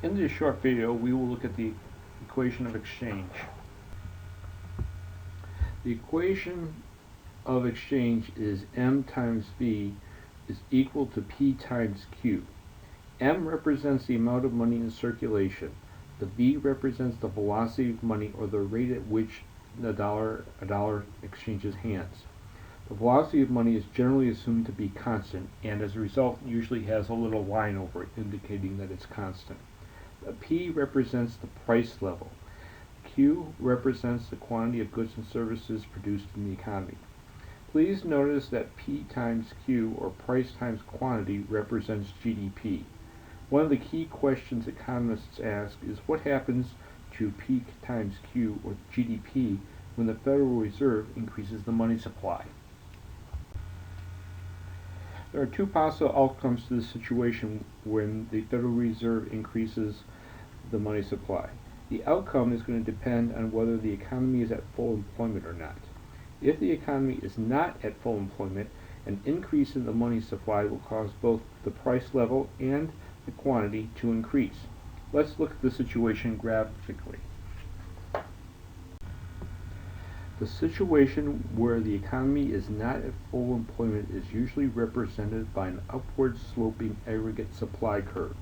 In this short video, we will look at the equation of exchange. The equation of exchange is M times V is equal to P times Q. M represents the amount of money in circulation. The V represents the velocity of money, or the rate at which a dollar exchanges hands. The velocity of money is generally assumed to be constant, and as a result usually has a little line over it indicating that it's constant. The P represents the price level. Q represents the quantity of goods and services produced in the economy. Please notice that P times Q, or price times quantity, represents GDP. One of the key questions economists ask is what happens to P times Q, or GDP, when the Federal Reserve increases the money supply. There are two possible outcomes to this situation when the Federal Reserve increases the money supply. The outcome is going to depend on whether the economy is at full employment or not. If the economy is not at full employment, an increase in the money supply will cause both the price level and the quantity to increase. Let's look at the situation graphically. The situation where the economy is not at full employment is usually represented by an upward sloping aggregate supply curve.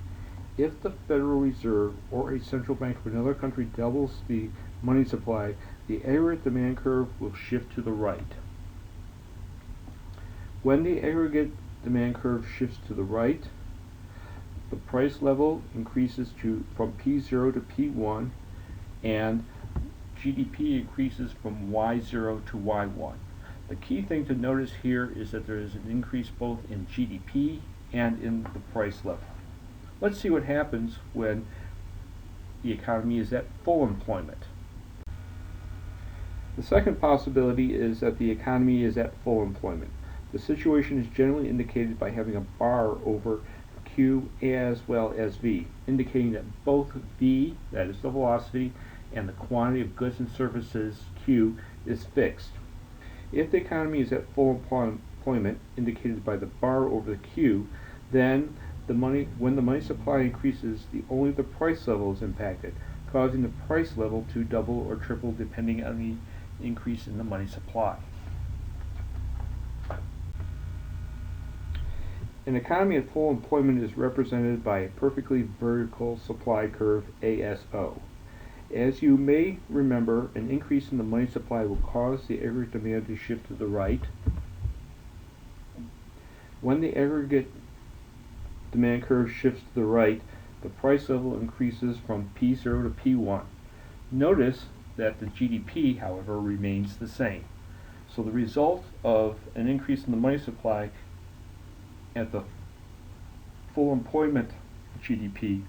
If the Federal Reserve or a central bank of another country doubles the money supply, the aggregate demand curve will shift to the right. When the aggregate demand curve shifts to the right, the price level increases from P0 to P1, and GDP increases from Y0 to Y1. The key thing to notice here is that there is an increase both in GDP and in the price level. Let's see what happens when the economy is at full employment. The second possibility is that the economy is at full employment. The situation is generally indicated by having a bar over Q as well as V, indicating that both V, that is the velocity, and the quantity of goods and services, Q, is fixed. If the economy is at full employment, indicated by the bar over the Q, then when the money supply increases, only the price level is impacted, causing the price level to double or triple depending on the increase in the money supply. An economy at full employment is represented by a perfectly vertical supply curve, ASO. As you may remember, an increase in the money supply will cause the aggregate demand to shift to the right. When the aggregate demand curve shifts to the right, the price level increases from P0 to P1. Notice that the GDP, however, remains the same. So the result of an increase in the money supply at the full employment GDP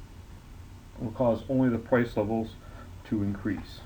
will cause only the price levels to increase.